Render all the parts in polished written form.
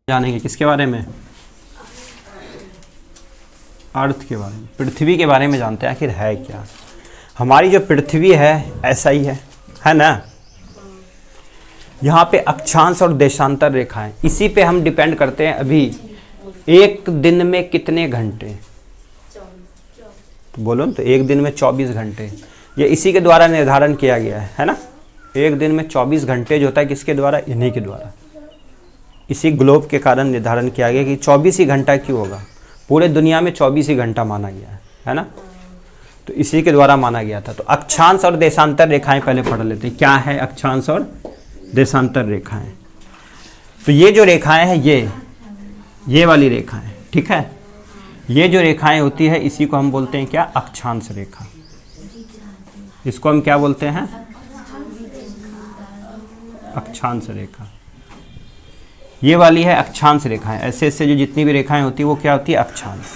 जानेंगे किसके बारे में? अर्थ के बारे में, पृथ्वी के बारे में जानते हैं आखिर है क्या। हमारी जो पृथ्वी है ऐसा ही है ना। यहाँ पे अक्षांश और देशांतर रेखाएं, इसी पे हम डिपेंड करते हैं। अभी एक दिन में कितने घंटे, तो बोलो ना, तो एक दिन में 24 घंटे, ये इसी के द्वारा निर्धारण किया गया है ना। एक दिन में 24 घंटे जो होता है किसके द्वारा? इन्हीं के द्वारा, इसी ग्लोब के कारण निर्धारण किया गया कि 24 ही घंटा क्यों होगा, पूरे दुनिया में 24 ही घंटा माना गया है ना। तो इसी के द्वारा माना गया था। तो अक्षांश और देशांतर रेखाएं पहले पढ़ लेते हैं। क्या है अक्षांश और देशांतर रेखाएं? तो ये जो रेखाएं हैं ये वाली रेखाएं, ठीक है, ये जो रेखाएं होती है इसी को हम बोलते हैं क्या? अक्षांश रेखा। इसको हम क्या बोलते हैं? अक्षांश रेखा। ये वाली है अक्षांश रेखाएं। ऐसे ऐसे जो जितनी भी रेखाएं होती है वो क्या होती है? अक्षांश।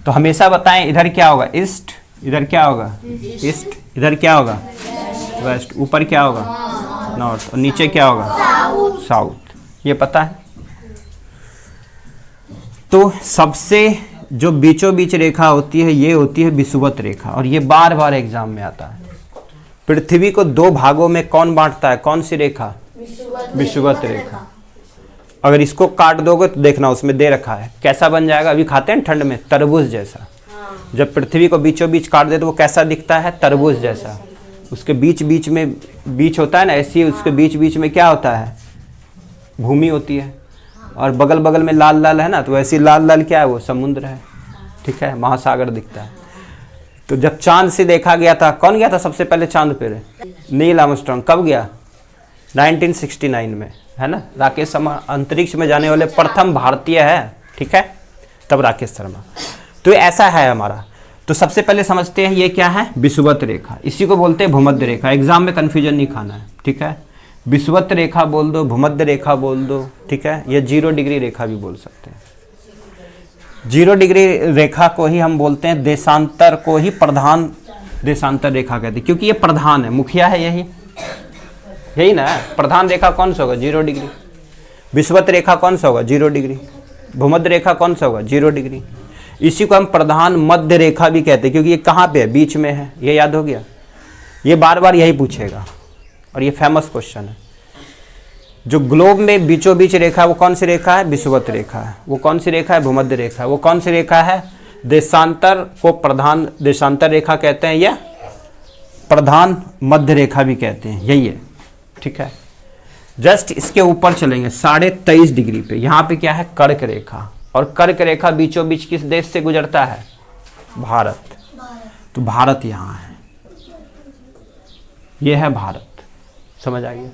तो हमेशा बताएं इधर क्या होगा? ईस्ट, इधर क्या होगा? ईस्ट, इधर क्या होगा? वेस्ट, ऊपर क्या होगा? नॉर्थ, और नीचे क्या होगा? साउथ। ये पता है। तो सबसे जो बीचों बीच रेखा होती है ये होती है विषुवत रेखा, और ये बार बार एग्जाम में आता है। पृथ्वी को दो भागों में कौन बांटता है? कौन सी रेखा? विषुवत रेखा। अगर इसको काट दोगे तो देखना उसमें दे रखा है कैसा बन जाएगा। अभी खाते हैं ठंड में तरबूज जैसा। जब पृथ्वी को बीचों बीच काट दे तो वो कैसा दिखता है? तरबूज जैसा। उसके बीच बीच में बीच होता है ना, ऐसी उसके बीच बीच में क्या होता है? भूमि होती है, और बगल बगल में लाल लाल है ना, तो वैसी लाल लाल क्या है? वो समुद्र है, ठीक है, महासागर दिखता है। तो जब चांद से देखा गया था, कौन गया था सबसे पहले चांद पे? Neil Armstrong. कब गया? 1969 में, है ना। राकेश शर्मा अंतरिक्ष में जाने वाले प्रथम भारतीय है, ठीक है, तब राकेश शर्मा। तो ऐसा है हमारा। तो सबसे पहले समझते हैं ये क्या है? विषुवत रेखा। इसी को बोलते हैं भूमध्य रेखा। एग्जाम में कन्फ्यूजन नहीं खाना है, ठीक है। विषुवत रेखा बोल दो, भूमध्य रेखा बोल दो, ठीक है। ये 0 डिग्री रेखा भी बोल सकते हैं। 0 डिग्री रेखा को ही हम बोलते हैं, देशांतर को ही प्रधान देशांतर रेखा कहते हैं, क्योंकि ये प्रधान है, मुखिया है, यही ना। प्रधान रेखा कौन सा होगा? 0 डिग्री। विषुवत रेखा कौन सा होगा? 0 डिग्री। भूमध्य रेखा कौन सा होगा? 0 डिग्री। इसी को हम प्रधान मध्य रेखा भी कहते हैं, क्योंकि ये कहाँ पे है? बीच में है। ये याद हो गया? ये बार बार यही पूछेगा, और ये फेमस क्वेश्चन है। जो ग्लोब में बीचों बीच रेखा वो कौन सी रेखा है? विषुवत रेखा है। वो कौन सी रेखा है? भूमध्य रेखा। वो कौन सी रेखा है? देशांतर को प्रधान देशांतर रेखा कहते हैं, या प्रधान मध्य रेखा भी कहते हैं, यही है, ठीक है। जस्ट इसके ऊपर चलेंगे 23.5 डिग्री पे। यहाँ पे क्या है? कर्क रेखा। और कर्क रेखा बीचों बीच किस देश से गुजरता है? भारत। तो भारत यहाँ है, ये है भारत। समझ आ गया?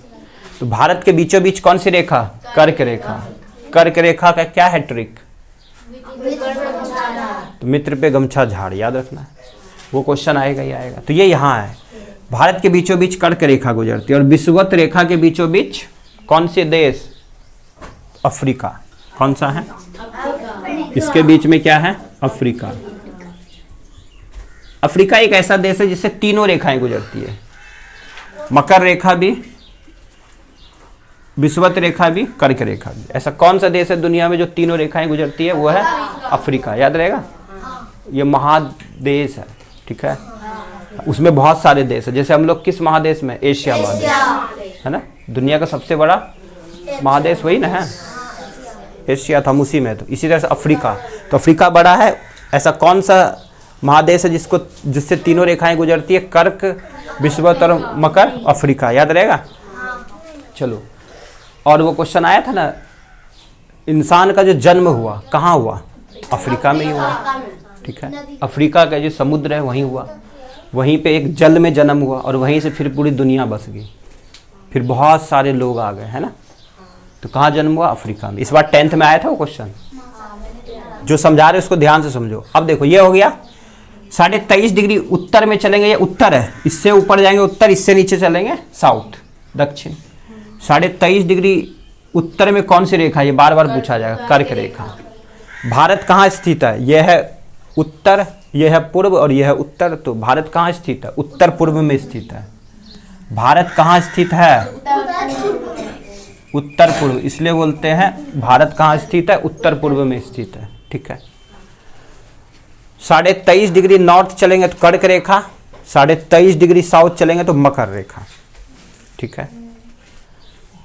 तो भारत के बीचों बीच कौन सी रेखा? कर्क रेखा। कर्क रेखा का क्या है ट्रिक? तो मित्र पे गमछा झाड़, याद रखना है, वो क्वेश्चन आएगा ही आएगा। तो ये यहाँ है, भारत के बीचों बीच कर्क रेखा गुजरती है। और विषुवत रेखा के बीचों बीच कौन से देश? अफ्रीका। कौन सा है? इसके बीच में क्या है? अफ्रीका। अफ्रीका एक ऐसा देश है जिससे तीनों रेखाएं गुजरती है, मकर रेखा भी, विषुवत रेखा भी, कर्क रेखा भी। ऐसा कौन सा देश है दुनिया में जो तीनों रेखाएं गुजरती है? वो है अफ्रीका। याद रहेगा? ये महादेश है, ठीक है। उसमें बहुत सारे देश है। जैसे हम लोग किस महादेश में? एशिया महादेश, है ना। दुनिया का सबसे बड़ा महादेश वही ना है, एशिया था, उसी में। तो इसी तरह से अफ्रीका, तो अफ्रीका बड़ा है। ऐसा कौन सा महादेश है जिससे तीनों रेखाएं गुजरती है? कर्क, विषुवत और मकर, अफ्रीका। याद रहेगा? चलो, और वो क्वेश्चन आया था ना, इंसान का जो जन्म हुआ कहाँ हुआ? अफ्रीका में ही हुआ, ठीक है। अफ्रीका का जो समुद्र है वहीं हुआ, वहीं पे एक जल में जन्म हुआ, और वहीं से फिर पूरी दुनिया बस गई, फिर बहुत सारे लोग आ गए, है ना। तो कहाँ जन्म हुआ? अफ्रीका में। इस बार 10th में आया था वो क्वेश्चन। जो समझा रहे उसको ध्यान से समझो। अब देखो ये हो गया 23.5 डिग्री उत्तर में चलेंगे, ये उत्तर है, इससे ऊपर जाएंगे उत्तर, इससे नीचे चलेंगे साउथ, दक्षिण। 23.5 डिग्री उत्तर में कौन सी रेखा? ये बार बार पूछा जाएगा, कर्क रेखा। भारत कहाँ स्थित है? यह है उत्तर, यह है पूर्व, और यह है उत्तर। तो भारत कहाँ स्थित है? उत्तर पूर्व में स्थित है। भारत कहाँ स्थित है? उत्तर पूर्व, इसलिए बोलते हैं भारत कहाँ स्थित है, उत्तर पूर्व में स्थित है। ठीक है, 23.5 डिग्री नॉर्थ चलेंगे तो कर्क रेखा, 23.5 डिग्री साउथ चलेंगे तो मकर रेखा। ठीक है,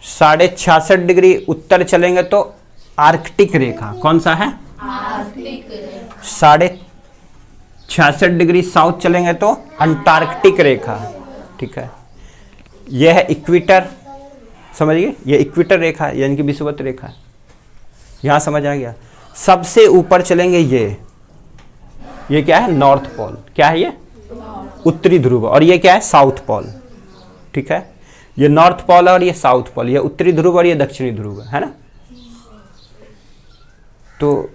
66.5 डिग्री उत्तर चलेंगे तो आर्कटिक रेखा। कौन सा है, आर्कटिक रेखा। 66.5 डिग्री साउथ चलेंगे तो अंटार्कटिक रेखा। ठीक है, यह है इक्वेटर, समझिए ये इक्वेटर रेखा है, यानी कि विषुवत रेखा है। यहां समझ आ गया। सबसे ऊपर चलेंगे ये क्या है, नॉर्थ पोल। क्या है ये, उत्तरी ध्रुव। और ये क्या है, साउथ पोल। ठीक है, ये नॉर्थ पोल और ये साउथ पोल, ये उत्तरी ध्रुव और ये दक्षिणी ध्रुव है ना। तो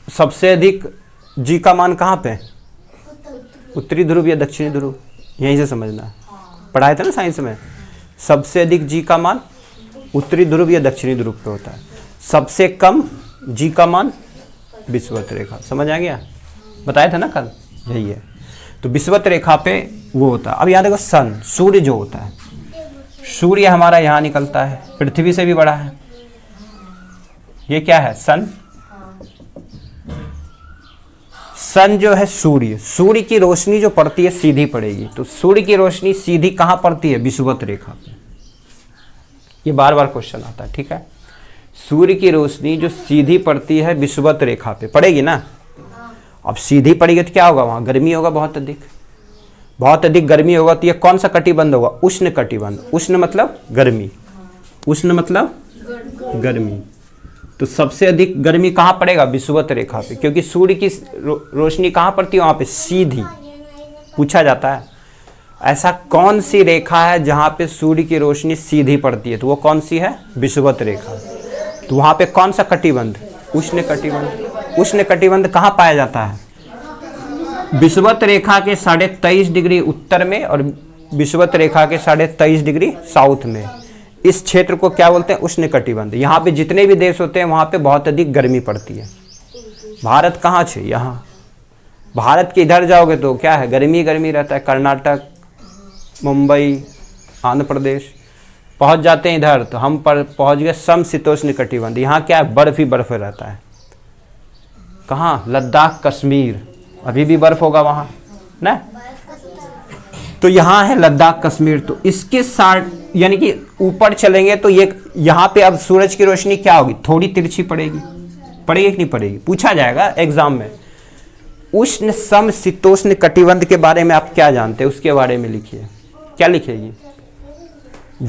सबसे अधिक जी का मान कहाँ पे, उत्तरी ध्रुव या दक्षिणी ध्रुव, यहीं से समझना है, पढ़ाए थे ना साइंस में। सबसे अधिक जी का मान उत्तरी ध्रुव या दक्षिणी ध्रुव पे होता है, सबसे कम जी का मान विषुवत रेखा। समझ आ गया, बताया था ना कल, यही है। तो विषुवत रेखा पे वो होता है। अब यहाँ देखो सन, सूर्य जो होता है, सूर्य हमारा यहाँ निकलता है, पृथ्वी से भी बड़ा है। ये क्या है, सन। सन जो है सूर्य, सूर्य की रोशनी जो पड़ती है सीधी पड़ेगी। तो सूर्य की रोशनी सीधी कहाँ पड़ती है, विषुवत रेखा पे। ये बार बार क्वेश्चन आता है। ठीक है, सूर्य की रोशनी जो सीधी पड़ती है विषुवत रेखा पे पड़ेगी ना। अब सीधी पड़ेगी तो क्या होगा, वहां गर्मी होगा, बहुत अधिक गर्मी होगा। तो ये कौन सा कटिबंध होगा, उष्ण कटिबंध। उष्ण मतलब गर्मी, उष्ण मतलब गर्मी। तो सबसे अधिक गर्मी कहाँ पड़ेगा, विषुवत रेखा पे, क्योंकि सूर्य की रोशनी कहाँ पड़ती है, वहां पे सीधी। पूछा जाता है ऐसा कौन सी रेखा है जहां पे सूर्य की रोशनी सीधी पड़ती है, तो वो कौन सी है, विषुवत रेखा। तो वहां पे कौन सा कटिबंध, उष्ण कटिबंध। उष्ण कटिबंध कहाँ पाया जाता है, विषुवत रेखा के 23.5 डिग्री उत्तर में और विषुवत रेखा के 23.5 डिग्री साउथ में। इस क्षेत्र को क्या बोलते हैं, उष्ण कटिबंध। यहाँ पे जितने भी देश होते हैं वहाँ पे बहुत अधिक गर्मी पड़ती है। भारत कहाँ है, यहाँ। भारत के इधर जाओगे तो क्या है, गर्मी गर्मी रहता है। कर्नाटक, मुंबई, आंध्र प्रदेश पहुँच जाते हैं इधर, तो हम पर पहुँच गए समशीतोष्ण कटिबंध। यहाँ क्या है, बर्फ ही बर्फ रहता है। कहाँ, लद्दाख, कश्मीर, अभी भी बर्फ होगा वहाँ ना। तो यहाँ है लद्दाख, कश्मीर। तो इसके साथ यानी कि ऊपर चलेंगे तो ये यहाँ पे अब सूरज की रोशनी क्या होगी, थोड़ी तिरछी पड़ेगी कि नहीं पड़ेगी, पूछा जाएगा एग्जाम में। उष्ण समशीतोष्ण कटिबंध के बारे में आप क्या जानते हैं, उसके बारे में लिखिए। क्या लिखेगी,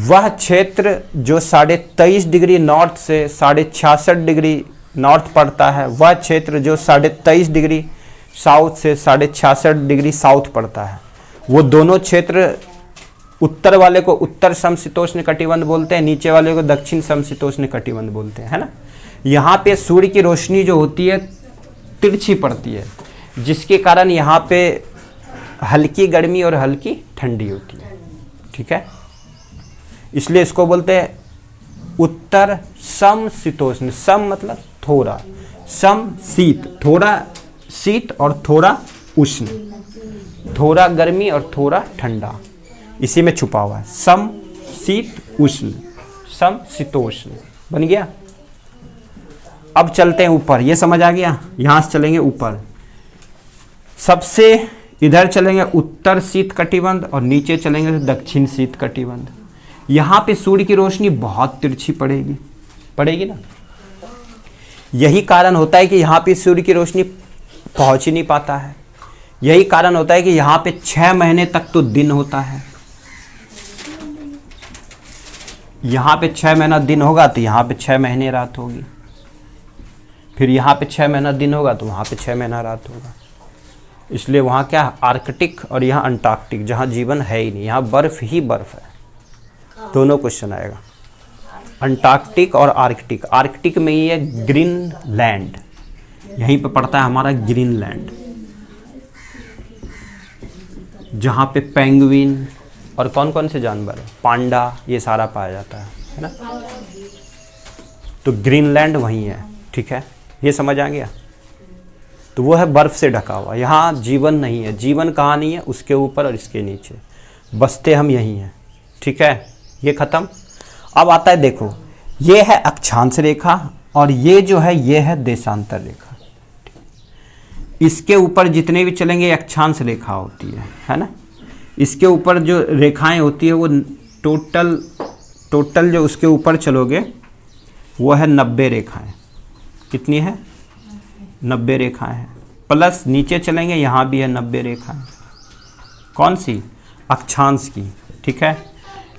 वह क्षेत्र जो 23.5 डिग्री नॉर्थ से 66.5 डिग्री नॉर्थ पड़ता है, वह क्षेत्र जो 23.5 डिग्री साउथ से 66.5 डिग्री साउथ पड़ता है। वो दोनों क्षेत्र, उत्तर वाले को उत्तर समशीतोष्ण कटिबंध बोलते हैं, नीचे वाले को दक्षिण समशीतोष्ण कटिबंध बोलते हैं, है ना। यहाँ पे सूर्य की रोशनी जो होती है तिरछी पड़ती है, जिसके कारण यहाँ पे हल्की गर्मी और हल्की ठंडी होती है। ठीक है, इसलिए इसको बोलते हैं उत्तर समशीतोष्ण। सम मतलब थोड़ा, सम शीत, थोड़ा शीत और थोड़ा उष्ण, थोड़ा गर्मी और थोड़ा ठंडा, इसी में छुपा हुआ है। सम शीत उष्ण, सम शीतोष्ण बन गया। अब चलते हैं ऊपर, ये समझ आ गया। यहां से चलेंगे ऊपर, सबसे इधर चलेंगे उत्तर शीत कटिबंध और नीचे चलेंगे दक्षिण शीत कटिबंध। यहां पे सूर्य की रोशनी बहुत तिरछी पड़ेगी ना। यही कारण होता है कि यहां पे सूर्य की रोशनी पहुंच ही नहीं पाता है। यही कारण होता है कि यहाँ पे 6 महीने तक तो दिन होता है। यहाँ पे 6 महीना दिन होगा तो यहाँ पे 6 महीने रात होगी। फिर यहाँ पे 6 महीना दिन होगा तो वहाँ पे 6 महीना रात होगा। इसलिए वहाँ क्या है, आर्कटिक और यहाँ अंटार्कटिक, जहाँ जीवन है ही नहीं, यहाँ बर्फ ही बर्फ है। दोनों क्वेश्चन आएगा, अंटार्कटिक और आर्कटिक। आर्कटिक में ही है ग्रीनलैंड, यहीं पे पड़ता है हमारा ग्रीनलैंड, जहाँ पे पेंगुइन और कौन कौन से जानवर, पांडा, ये सारा पाया जाता है ना। तो ग्रीनलैंड वहीं है। ठीक है, ये समझ आ गया। तो वो है बर्फ से ढका हुआ, यहाँ जीवन नहीं है। जीवन कहाँ नहीं है, उसके ऊपर और इसके नीचे, बसते हम यहीं हैं। ठीक है, ये खत्म। अब आता है देखो, ये है अक्षांश रेखा और ये जो है ये है देशांतर रेखा। इसके ऊपर जितने भी चलेंगे अक्षांश रेखा होती है ना। इसके ऊपर जो रेखाएं होती है वो टोटल जो उसके ऊपर चलोगे वो है 90 रेखाएं। कितनी है? 90 रेखाएं हैं। प्लस नीचे चलेंगे यहाँ भी है 90 रेखाएं। कौन सी? अक्षांश की। ठीक है,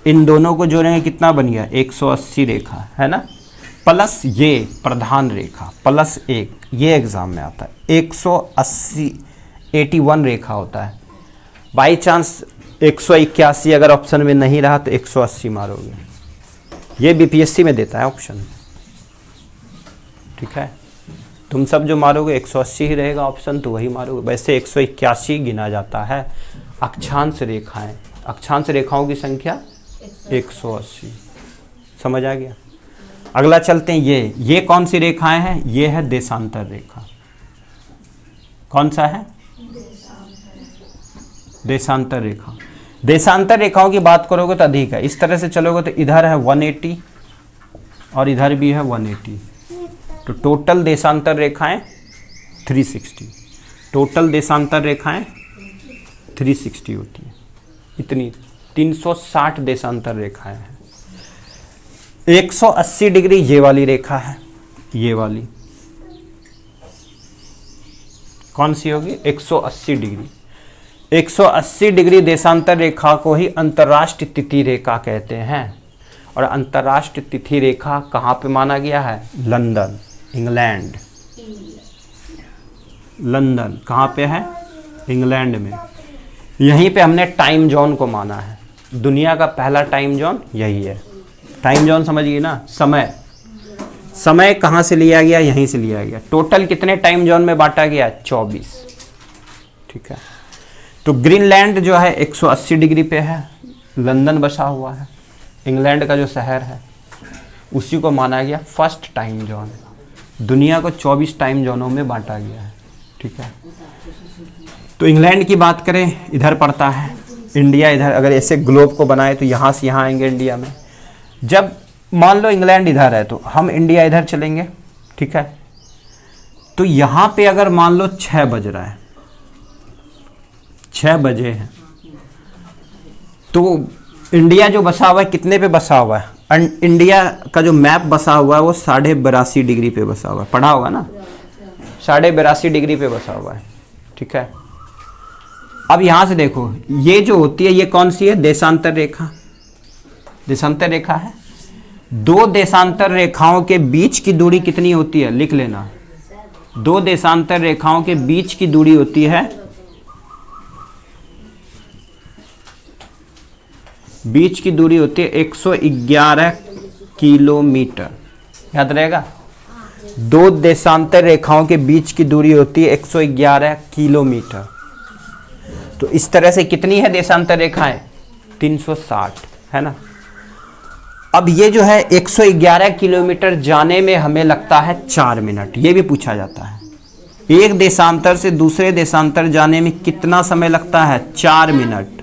इन दोनों को जोड़ेंगे कितना बन गया? 180 रेखा है ना। प्लस ये प्रधान रेखा प्लस 1, ये एग्जाम में आता है। 180 81 रेखा होता है। बाई चांस 181 अगर ऑप्शन में नहीं रहा तो 180 मारोगे। ये बीपीएससी में देता है ऑप्शन। ठीक है, तुम सब जो मारोगे 180 ही रहेगा ऑप्शन, तो वही मारोगे। वैसे 181 गिना जाता है अक्षांश रेखाएं। अक्षांश रेखाओं की संख्या 180। समझ आ गया? अगला चलते हैं। ये कौन सी रेखाएं हैं? ये है देशांतर रेखा। कौन सा है? देशांतर रेखा। देशांतर रेखाओं की बात करोगे तो अधिक है। इस तरह से चलोगे तो इधर है 180 और इधर भी है 180, तो टोटल देशांतर रेखाएं 360। टोटल देशांतर रेखाएं 360 होती है। इतनी 360 देशांतर रेखाएं हैं। 180 डिग्री ये वाली रेखा है, ये वाली कौन सी होगी? 180 डिग्री। 180 डिग्री देशांतर रेखा को ही अंतर्राष्ट्रीय तिथि रेखा कहते हैं। और अंतर्राष्ट्रीय तिथि रेखा कहाँ पे माना गया है? London, England. लंदन कहाँ पे है? इंग्लैंड में। यहीं पे हमने टाइम जोन को माना है। दुनिया का पहला टाइम जोन यही है। टाइम जोन समझिए ना, समय कहाँ से लिया गया? यहीं से लिया गया। टोटल कितने टाइम जोन में बांटा गया? 24। ठीक है, तो ग्रीनलैंड जो है 180 डिग्री पे है, लंदन बसा हुआ है, इंग्लैंड का जो शहर है उसी को माना गया फर्स्ट टाइम जोन। दुनिया को 24 टाइम जोनों में बांटा गया है। ठीक है, तो इंग्लैंड की बात करें इधर पड़ता है, इंडिया इधर। अगर ऐसे ग्लोब को बनाए तो यहाँ से यहाँ आएंगे इंडिया में। जब मान लो इंग्लैंड इधर है तो हम इंडिया इधर चलेंगे। ठीक है, तो यहाँ पे अगर मान लो 6 बज रहा है, 6 बजे हैं, तो इंडिया जो बसा हुआ है कितने पे बसा हुआ है? इंडिया का जो मैप बसा हुआ है वो 82.5 डिग्री पे बसा हुआ है। पढ़ा होगा ना, 82.5 डिग्री पे बसा हुआ है। ठीक है, अब यहां से देखो, ये जो होती है ये कौन सी है? देशांतर रेखा। देशांतर रेखा है। 2 देशांतर रेखाओं के बीच की दूरी कितनी होती है? लिख लेना। 2 देशांतर रेखाओं के बीच की दूरी होती है, बीच की दूरी होती है 111 किलोमीटर। याद रहेगा? 2 देशांतर रेखाओं के बीच की दूरी होती है 111 किलोमीटर। तो इस तरह से कितनी है देशांतर रेखाएं? 360 है ना। अब ये जो है 111 किलोमीटर जाने में हमें लगता है 4 मिनट। ये भी पूछा जाता है, एक देशांतर से दूसरे देशांतर जाने में कितना समय लगता है? 4 मिनट।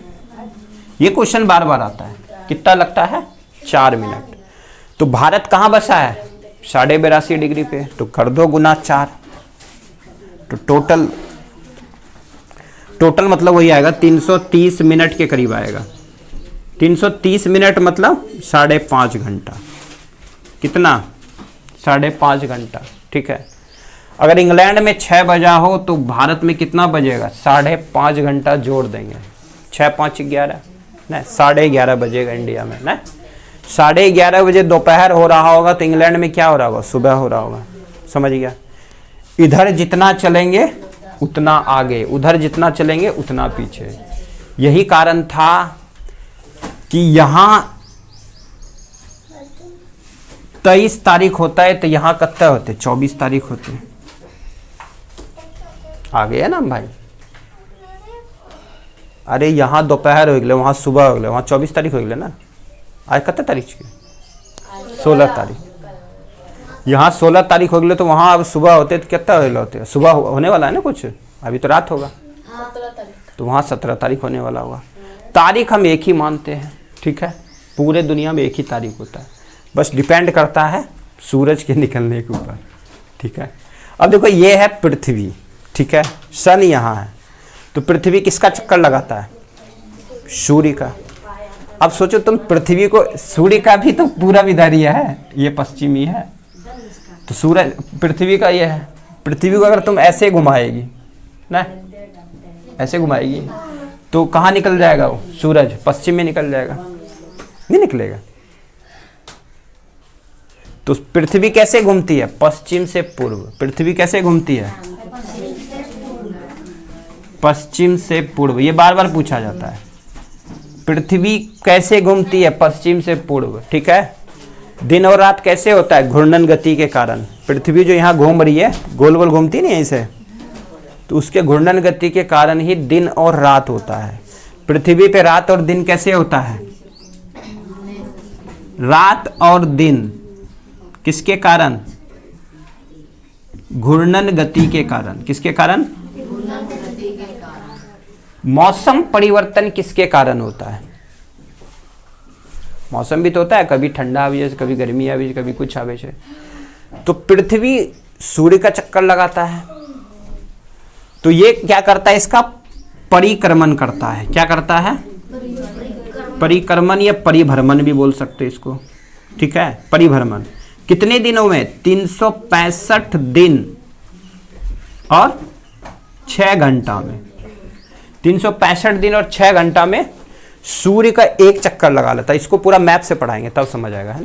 ये क्वेश्चन बार बार आता है, कितना लगता है? 4 मिनट। तो भारत कहाँ बसा है? 82.5 डिग्री पे, तो कर दो गुना 4, तो टोटल मतलब वही आएगा 330 मिनट के करीब आएगा। 330 मिनट मतलब 5.5 घंटा। कितना? 5.5 घंटा। ठीक है, अगर इंग्लैंड में 6 बजा हो तो भारत में कितना बजेगा? 5.5 घंटा जोड़ देंगे। 6 5 11 ना, 11:30 बजेगा इंडिया में ना। 11:30 बजे दोपहर हो रहा होगा तो इंग्लैंड में क्या हो रहा होगा? सुबह हो रहा होगा। समझ गया? इधर जितना चलेंगे उतना आगे, उधर जितना चलेंगे उतना पीछे। यही कारण था कि यहाँ 23 तारीख होता है तो यहाँ कितना होते? 24 तारीख होते हैं। आ गया ना भाई? अरे यहाँ दोपहर हो गए, वहाँ सुबह हो गए, वहाँ 24 तारीख हो गए ना। आज कितना तारीख की? 16 तारीख। यहाँ 16 तारीख हो गए तो वहाँ अब सुबह होते तो कितना होते? सुबह होने वाला है ना कुछ, अभी तो रात होगा। तो वहाँ 17 तारीख होने वाला होगा। तारीख हम एक ही मानते हैं। ठीक है, पूरे दुनिया में एक ही तारीख होता है। बस डिपेंड करता है सूरज के निकलने के ऊपर, ठीक है। अब देखो ये है पृथ्वी, ठीक है, सन यहाँ है, तो पृथ्वी किसका चक्कर लगाता है? सूर्य का। अब सोचो तुम पृथ्वी को, सूर्य का भी तो पूरा इधर है, ये पश्चिमी है, तो सूरज पृथ्वी का ये है। पृथ्वी को अगर तुम ऐसे घुमाएगी ना, ऐसे घुमाएगी तो कहाँ निकल जाएगा वो सूरज? पश्चिम में निकल जाएगा, नहीं निकलेगा। तो पृथ्वी कैसे घूमती है? पश्चिम से पूर्व। पृथ्वी कैसे घूमती है? पश्चिम से पूर्व। ये बार बार पूछा जाता है, पृथ्वी कैसे घूमती है? पश्चिम से पूर्व, ठीक है। दिन और रात कैसे होता है? घूर्णन गति के कारण। पृथ्वी जो यहाँ घूम रही है, गोल गोल घूमती नहीं है इसे, तो उसके घूर्णन गति के कारण ही दिन और रात होता है। पृथ्वी पे रात और दिन कैसे होता है? रात और दिन किसके कारण? घूर्णन गति के कारण। किसके कारण? मौसम परिवर्तन किसके कारण होता है? मौसम भी तो होता है, कभी ठंडा आवे, कभी गर्मी आवे, कभी कुछ आवे। तो पृथ्वी सूर्य का चक्कर लगाता है, तो ये क्या करता है? इसका परिक्रमण करता है। क्या करता है? परिक्रमण या परिभ्रमण भी बोल सकते इसको, ठीक है, परिभ्रमण। कितने दिनों में? 365 दिन और 6 घंटा में। 365 दिन और 6 घंटा में सूर्य का एक चक्कर लगा लेता है। इसको पूरा मैप से पढ़ाएंगे तब समझ आएगा, है ना।